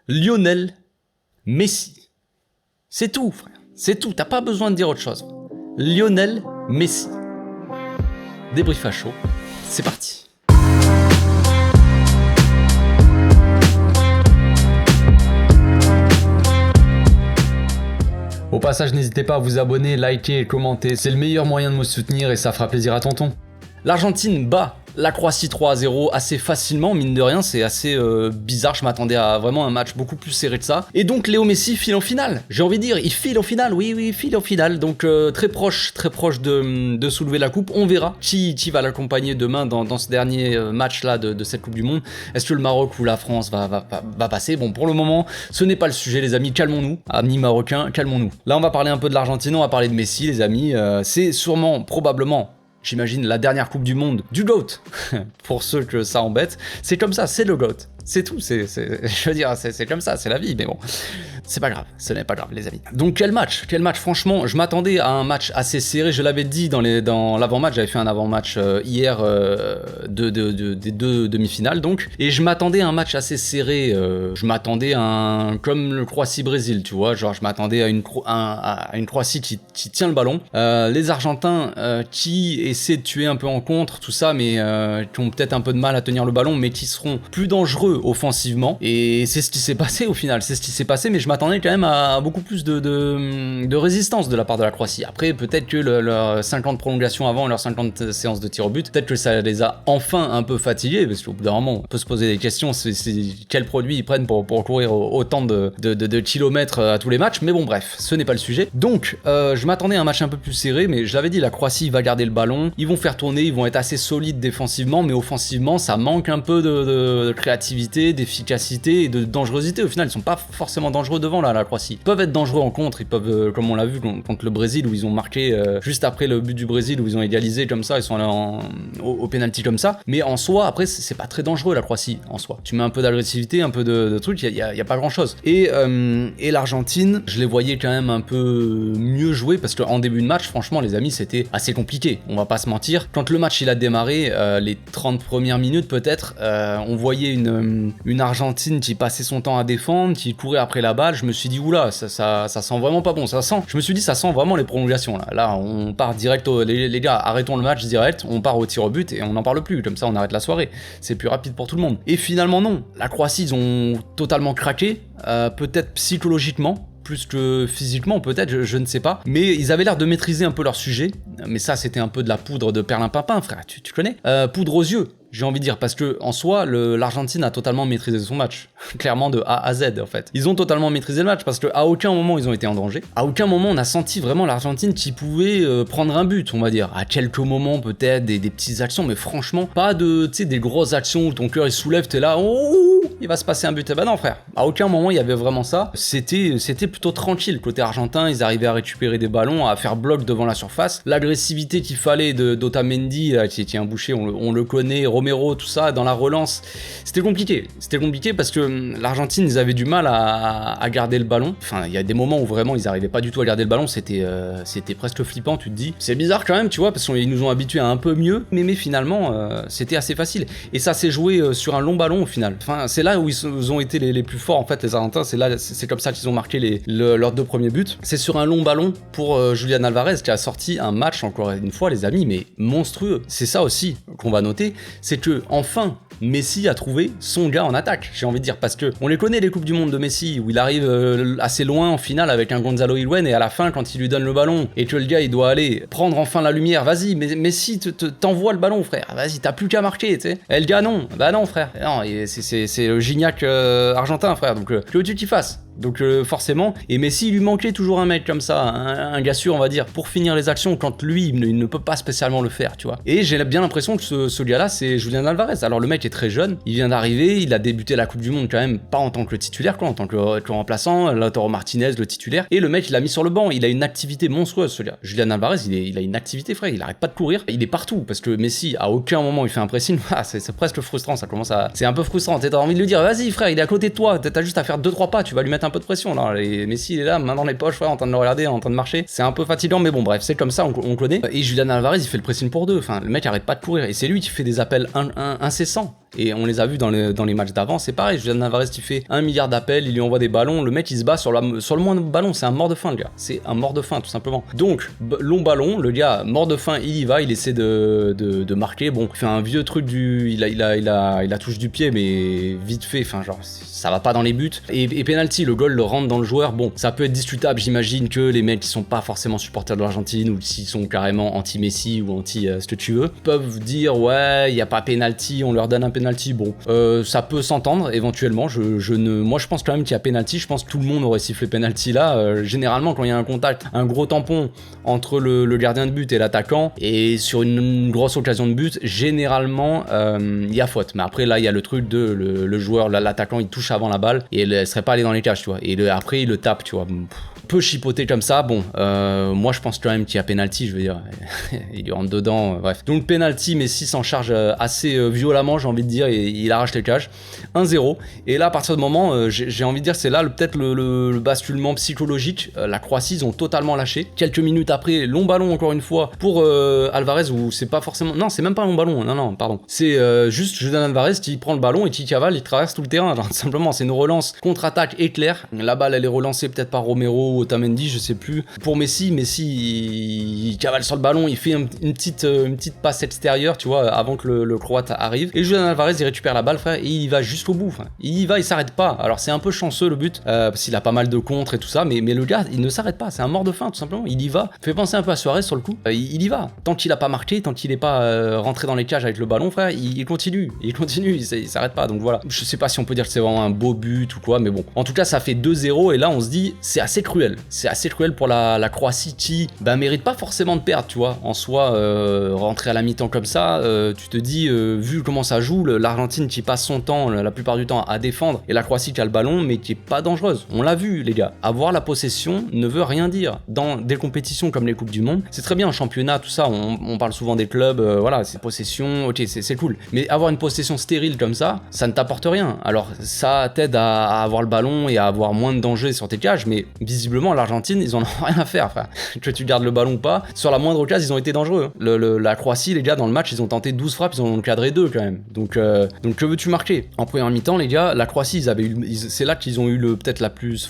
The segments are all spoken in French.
Lionel Messi. C'est tout, frère. C'est tout. T'as pas besoin de dire autre chose. Lionel Messi. Débrief à chaud. C'est parti. Au passage, n'hésitez pas à vous abonner, liker et commenter. C'est le meilleur moyen de me soutenir et ça fera plaisir à tonton. L'Argentine bat la Croatie 3-0 assez facilement, mine de rien, c'est assez bizarre, je m'attendais à vraiment un match beaucoup plus serré que ça. Et donc Léo Messi file en finale, j'ai envie de dire, il file en finale, oui, il file en finale, donc très proche de soulever la coupe, on verra qui va l'accompagner demain dans ce dernier match là de cette Coupe du Monde. Est-ce que le Maroc ou la France va passer? Bon, pour le moment, ce n'est pas le sujet les amis, calmons-nous, amis marocains, calmons-nous. Là on va parler un peu de l'Argentine, on va parler de Messi les amis, c'est sûrement, probablement, j'imagine la dernière Coupe du Monde du GOAT, pour ceux que ça embête, c'est comme ça, c'est le GOAT, c'est tout, je veux dire, c'est comme ça, c'est la vie, mais bon, c'est pas grave, ce n'est pas grave les amis. Donc quel match, franchement, je m'attendais à un match assez serré, je l'avais dit dans l'avant-match, j'avais fait un avant-match hier des deux demi-finales donc, et je m'attendais à un match assez serré, je m'attendais à comme le Croatie-Brésil, tu vois, genre je m'attendais à une Croatie qui tient le ballon, les Argentins qui essaient de tuer un peu en contre, tout ça, mais qui ont peut-être un peu de mal à tenir le ballon, mais qui seront plus dangereux offensivement, et c'est ce qui s'est passé au final, mais je m'attendais quand même à beaucoup plus de résistance de la part de la Croatie. Après, peut-être que leurs 50 prolongations avant, leurs 50 séances de tir au but, peut-être que ça les a enfin un peu fatigués, parce qu'au bout d'un moment, on peut se poser des questions, c'est quel produit ils prennent pour courir autant de kilomètres à tous les matchs, mais bon bref, ce n'est pas le sujet. Donc, je m'attendais à un match un peu plus serré, mais je l'avais dit, la Croatie va garder le ballon, ils vont faire tourner, ils vont être assez solides défensivement, mais offensivement, ça manque un peu de créativité, d'efficacité et de dangerosité. Au final, ils sont pas forcément dangereux devant la Croatie. Ils peuvent être dangereux en contre, ils peuvent, comme on l'a vu contre le Brésil, où ils ont marqué juste après le but du Brésil, où ils ont égalisé comme ça, ils sont allés au penalty comme ça, mais en soi, après, c'est pas très dangereux la Croatie, en soi. Tu mets un peu d'agressivité, un peu de trucs, il y a pas grand chose. Et l'Argentine, je les voyais quand même un peu mieux jouer, parce qu'en début de match, franchement, les amis, c'était assez compliqué, on va pas se mentir. Quand le match il a démarré, les 30 premières minutes peut-être, on voyait une Argentine qui passait son temps à défendre, qui courait après la balle. Je me suis dit oula, ça sent vraiment pas bon, je me suis dit ça sent vraiment les prolongations là on part direct les gars, arrêtons le match direct, on part au tir au but et on n'en parle plus, comme ça on arrête la soirée, c'est plus rapide pour tout le monde. Et finalement non, la Croatie ils ont totalement craqué, peut-être psychologiquement plus que physiquement peut-être, je ne sais pas, mais ils avaient l'air de maîtriser un peu leur sujet, mais ça c'était un peu de la poudre de perlimpinpin frère, tu connais, poudre aux yeux, j'ai envie de dire, parce que en soi, l'Argentine a totalement maîtrisé son match, clairement de A à Z en fait. Ils ont totalement maîtrisé le match parce qu'à aucun moment ils ont été en danger, à aucun moment on a senti vraiment l'Argentine qui pouvait prendre un but, on va dire, à quelques moments peut-être des petites actions, mais franchement pas de, tu sais, des grosses actions où ton cœur il soulève, t'es là, oh, il va se passer un but, eh ben non frère, à aucun moment il y avait vraiment ça, c'était plutôt tranquille côté argentin, ils arrivaient à récupérer des ballons, à faire bloc devant la surface, l'agressivité qu'il fallait d'Otamendi, qui est un boucher, on le connaît, Romero, tout ça, dans la relance, c'était compliqué parce que l'Argentine, ils avaient du mal à garder le ballon, enfin, il y a des moments où vraiment ils arrivaient pas du tout à garder le ballon, c'était presque flippant, tu te dis, c'est bizarre quand même, tu vois, parce qu'ils nous ont habitués à un peu mieux, mais finalement, c'était assez facile, et ça s'est joué sur un long ballon au final, enfin, c'est là où ils ont été les plus forts en fait, les Argentins, c'est comme ça qu'ils ont marqué leurs deux premiers buts, c'est sur un long ballon pour Julian Alvarez qui a sorti un match, encore une fois les amis, mais monstrueux. C'est ça aussi qu'on va noter, c'est que enfin Messi a trouvé son gars en attaque, j'ai envie de dire, parce que on les connaît les coupes du monde de Messi où il arrive assez loin en finale avec un Gonzalo Higuaín, et à la fin quand il lui donne le ballon et que le gars il doit aller prendre enfin la lumière, vas-y Messi t'envoie le ballon frère, vas-y t'as plus qu'à marquer, tu sais. Et le gars non, bah non frère, non, c'est le Gignac argentin frère, donc que veux-tu qu'il fasse? Donc forcément, et Messi il lui manquait toujours un mec comme ça, un gars sûr on va dire, pour finir les actions quand lui il ne peut pas spécialement le faire, tu vois. Et j'ai bien l'impression que ce gars-là c'est Julian Alvarez. Alors le mec est très jeune, il vient d'arriver, il a débuté la Coupe du Monde quand même pas en tant que titulaire quoi, en tant que remplaçant, Lautaro Martinez le titulaire, et le mec il l'a mis sur le banc, il a une activité monstrueuse ce gars. Julian Alvarez il a une activité frère, il arrête pas de courir, il est partout, parce que Messi à aucun moment il fait un pressing, c'est presque frustrant, c'est un peu frustrant, t'as envie de lui dire vas-y frère, il est à côté de toi, t'as juste à faire 2-3 pas, tu vas lui mettre un peu de pression là, et Messi il est là, main dans les poches, frère, en train de le regarder, en train de marcher, c'est un peu fatigant, mais bon bref, c'est comme ça, on connaît, et Julian Alvarez il fait le pressing pour deux, enfin le mec arrête pas de courir, et c'est lui qui fait des appels incessants, Et on les a vus dans les matchs d'avant, c'est pareil, Julian Alvarez qui fait 1 milliard d'appels, il lui envoie des ballons, le mec il se bat sur le moindre ballon, c'est un mort de faim le gars, c'est un mort de faim tout simplement. Donc, long ballon, le gars mort de faim, il y va, il essaie de marquer, bon, il fait un vieux truc il a touche du pied, mais vite fait, enfin genre, ça va pas dans les buts. Et penalty, le goal le rentre dans le joueur, bon, ça peut être discutable, j'imagine que les mecs qui sont pas forcément supporters de l'Argentine, ou s'ils sont carrément anti-Messi, ou anti ce que tu veux, peuvent dire, ouais, il y a pas penalty, on leur donne un penalty, bon, ça peut s'entendre, éventuellement, moi je pense quand même qu'il y a penalty, je pense que tout le monde aurait sifflé penalty là, généralement quand il y a un contact, un gros tampon entre le gardien de but et l'attaquant, et sur une grosse occasion de but, généralement, il y a faute. Mais après, là, il y a le truc de le joueur, l'attaquant, il touche avant la balle, et elle serait pas allée dans les cages, tu vois. Et après, il le tape, tu vois. Peu chipoté comme ça, bon, moi je pense quand même qu'il y a penalty, je veux dire, il lui rentre dedans, bref. Donc penalty, Messi s'en charge assez violemment, j'ai envie de dire, et il arrache les cages. 1-0, et là à partir du moment, j'ai envie de dire, c'est là peut-être le basculement psychologique, la Croatie, ils ont totalement lâché. Quelques minutes après, long ballon encore une fois pour Alvarez, où c'est pas forcément, non c'est même pas un long ballon, non pardon, c'est juste Julian Alvarez qui prend le ballon et qui cavale, il traverse tout le terrain, genre, simplement c'est une relance contre-attaque éclair, la balle elle est relancée peut-être par Romero, Otamendi, je sais plus. Pour Messi, il cavale sur le ballon, il fait une petite passe extérieure, tu vois, avant que le Croate arrive. Et Julian Alvarez, il récupère la balle, frère, et il va jusqu'au bout. Frère. Il y va, il s'arrête pas. Alors c'est un peu chanceux le but, parce qu'il a pas mal de contres et tout ça, mais le gars, il ne s'arrête pas. C'est un mort de faim, tout simplement. Il y va. Fait penser un peu à Suarez sur le coup. Il y va. Tant qu'il a pas marqué, tant qu'il est pas rentré dans les cages avec le ballon, frère, il continue. Il s'arrête pas. Donc voilà. Je sais pas si on peut dire que c'est vraiment un beau but ou quoi, mais bon. En tout cas, ça fait 2-0 et là, on se dit, c'est assez cruel. C'est assez cruel pour la Croatie qui mérite pas forcément de perdre, tu vois. En soi, rentrer à la mi-temps comme ça, tu te dis, vu comment ça joue, l'Argentine qui passe son temps, la plupart du temps, à défendre, et la Croatie qui a le ballon, mais qui est pas dangereuse. On l'a vu, les gars. Avoir la possession ne veut rien dire. Dans des compétitions comme les Coupes du Monde, c'est très bien, en championnat, tout ça, on parle souvent des clubs, voilà, c'est possession, ok, c'est cool. Mais avoir une possession stérile comme ça ne t'apporte rien. Alors, ça t'aide à avoir le ballon et à avoir moins de danger sur tes cages, mais visiblement, l'Argentine, ils en ont rien à faire, frère. Que tu gardes le ballon ou pas, sur la moindre occasion, ils ont été dangereux. La Croatie, les gars, dans le match, ils ont tenté 12 frappes, ils en ont cadré 2 quand même. Donc que veux-tu marquer? En première mi-temps, les gars, la Croatie, c'est là qu'ils ont eu peut-être la plus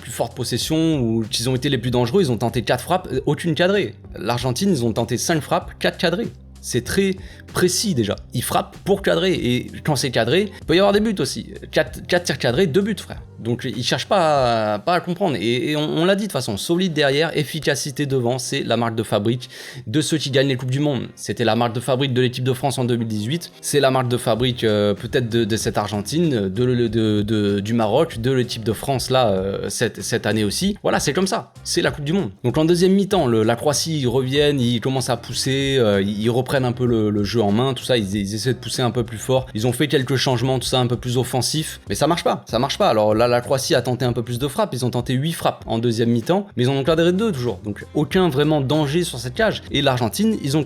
forte possession, ou qu'ils ont été les plus dangereux, ils ont tenté 4 frappes, aucune cadrée. L'Argentine, ils ont tenté 5 frappes, 4 cadrées. C'est très précis déjà. Ils frappent pour cadrer, et quand c'est cadré, il peut y avoir des buts aussi. 4 tirs cadrés, 2 buts, frère. Donc ils cherchent pas à comprendre. Et on l'a dit de toute façon, solide derrière, efficacité devant, c'est la marque de fabrique de ceux qui gagnent les Coupes du Monde. C'était la marque de fabrique de l'équipe de France en 2018. C'est la marque de fabrique peut-être de cette Argentine, du Maroc, de l'équipe de France là, cette année aussi. Voilà, c'est comme ça. C'est la Coupe du Monde. Donc en deuxième mi-temps, la Croatie, ils reviennent, ils commencent à pousser, ils reprennent un peu le jeu en main, tout ça, ils essaient de pousser un peu plus fort. Ils ont fait quelques changements, tout ça, un peu plus offensif. Mais ça marche pas. Alors là, la Croatie a tenté un peu plus de frappes, ils ont tenté 8 frappes en deuxième mi-temps, mais ils en ont cadré 2 toujours, donc aucun vraiment danger sur cette cage. Et l'Argentine, ils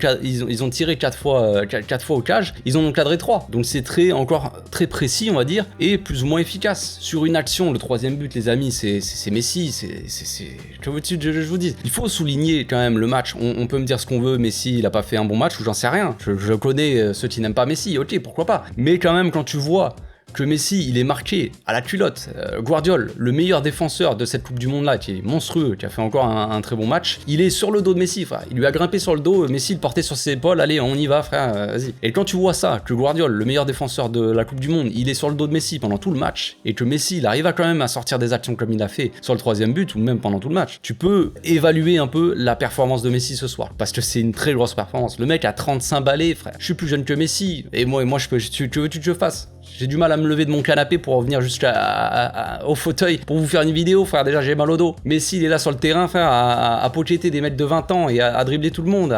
ont tiré 4 fois aux cages, ils en ont cadré 3, donc c'est encore très précis, on va dire, et plus ou moins efficace. Sur une action, le troisième but, les amis, c'est Messi, que veux-tu que je vous dise? Il faut souligner quand même le match. On peut me dire ce qu'on veut, Messi, il a pas fait un bon match, ou j'en sais rien, je connais ceux qui n'aiment pas Messi, ok, pourquoi pas, mais quand même, quand tu vois que Messi, il est marqué à la culotte. Guardiola, le meilleur défenseur de cette Coupe du Monde-là, qui est monstrueux, qui a fait encore un très bon match, il est sur le dos de Messi, frère. Il lui a grimpé sur le dos, Messi le portait sur ses épaules, allez, on y va, frère, vas-y. Et quand tu vois ça, que Guardiola, le meilleur défenseur de la Coupe du Monde, il est sur le dos de Messi pendant tout le match, et que Messi, il arrive quand même à sortir des actions comme il a fait sur le troisième but, ou même pendant tout le match, tu peux évaluer un peu la performance de Messi ce soir, parce que c'est une très grosse performance. Le mec a 35 balais, frère. Je suis plus jeune que Messi, et moi, que veux-tu que je fasse? J'ai du mal à me lever de mon canapé pour revenir au fauteuil pour vous faire une vidéo, frère. Déjà, j'ai mal au dos. Messi, il est là sur le terrain, frère, à pochetter des mecs de 20 ans et à dribbler tout le monde.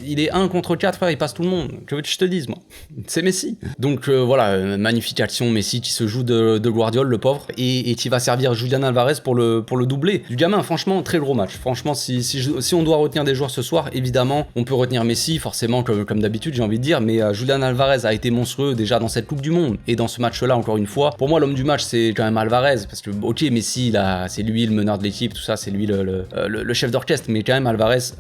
Il est 1 contre 4, frère, il passe tout le monde. Que veux-tu que je te dise, moi? C'est Messi. Donc voilà, magnifique action, Messi qui se joue de Guardiola, le pauvre, et qui va servir Julian Alvarez pour le doubler. Du gamin, franchement, très gros match. Franchement, si on doit retenir des joueurs ce soir, évidemment, on peut retenir Messi, forcément, comme d'habitude, j'ai envie de dire, mais Julian Alvarez a été monstrueux déjà dans cette Coupe du Monde. Et dans ce match-là, encore une fois, pour moi, l'homme du match, c'est quand même Alvarez, parce que, ok, Messi, là, c'est lui le meneur de l'équipe, tout ça, c'est lui le chef d'orchestre, mais quand même, Alvarez,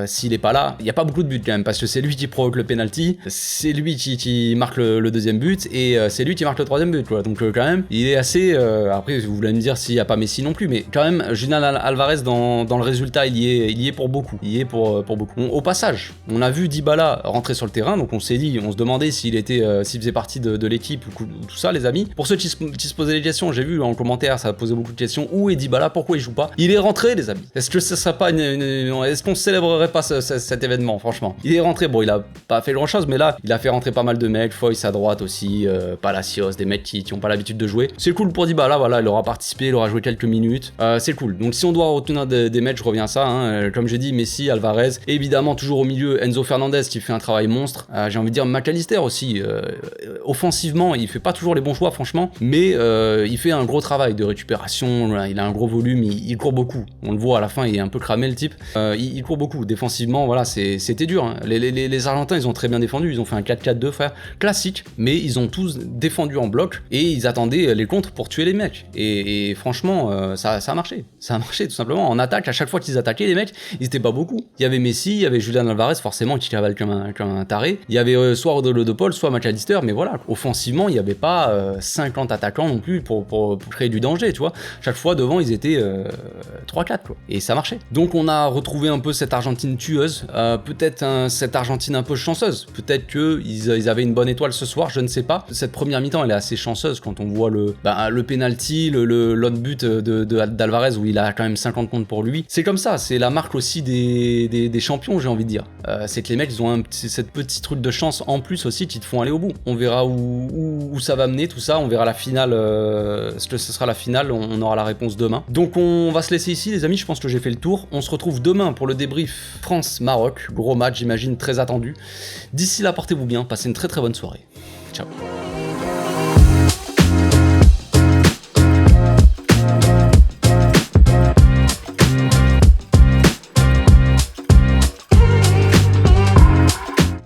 s'il est pas là, il y a pas beaucoup de buts quand même, parce que c'est lui qui provoque le penalty, c'est lui qui marque le deuxième but, et c'est lui qui marque le troisième but, quoi. Donc, quand même, il est assez. Après, vous voulez me dire s'il n'y a pas Messi non plus, mais quand même, Julian Alvarez, dans le résultat, il y est pour beaucoup. Il y est pour beaucoup. Au passage, on a vu Dybala rentrer sur le terrain, donc on s'est dit, on se demandait s'il faisait partie de l'équipe, tout ça, les amis. Pour ceux qui se posaient des questions, j'ai vu en commentaire, ça a posé beaucoup de questions. Où est Dybala? Pourquoi il joue pas? Il est rentré, les amis. Est-ce que ce serait pas est-ce qu'on célébrerait pas cet événement, franchement? Il est rentré, bon, il a pas fait grand chose, mais là, il a fait rentrer pas mal de mecs, Foyce à droite aussi, Palacios, des mecs qui ont pas l'habitude de jouer. C'est cool pour Dybala, voilà, il aura participé, il aura joué quelques minutes, c'est cool. Donc si on doit retenir des matchs, je reviens à ça, hein, comme j'ai dit, Messi, Alvarez, et évidemment toujours au milieu Enzo Fernandez qui fait un travail monstre, j'ai envie de dire McAllister aussi, offensivement, il fait pas toujours les bons choix franchement, mais il fait un gros travail de récupération, il a un gros volume, il court beaucoup, on le voit à la fin, il est un peu cramé le type, il court beaucoup, défensivement, voilà, c'était dur, hein. Les Argentins, ils ont très bien défendu, ils ont fait un 4-4-2 frère, classique, mais ils ont tous défendu en bloc, et ils attendaient les contres pour tuer les mecs, et franchement, ça a marché tout simplement, en attaque, à chaque fois qu'ils attaquaient les mecs, ils étaient pas beaucoup, il y avait Messi, il y avait Julian Alvarez forcément qui cavale comme un taré, il y avait soit Rodolfo de Paul, soit McAllister, mais voilà, offensivement, il y avait pas 50 attaquants non plus pour créer du danger, tu vois, chaque fois devant ils étaient 3-4 quoi, et ça marchait. Donc on a retrouvé un peu cette Argentine tueuse, peut-être cette Argentine un peu chanceuse, peut-être qu'ils avaient une bonne étoile ce soir, je ne sais pas. Cette première mi-temps elle est assez chanceuse quand on voit le penalty, l'autre but d'Alvarez où il a quand même 50 comptes pour lui. C'est comme ça, c'est la marque aussi des champions, j'ai envie de dire. C'est que les mecs ils ont cette petite truc de chance en plus aussi qui te font aller au bout. On verra où ça va mener tout ça, on verra la finale, ce que ce sera la finale, on aura la réponse demain. Donc on va se laisser ici les amis, je pense que j'ai fait le tour. On se retrouve demain pour le débrief France-Maroc, gros match j'imagine très attendu. D'ici là portez-vous bien, passez une très très bonne soirée. Ciao.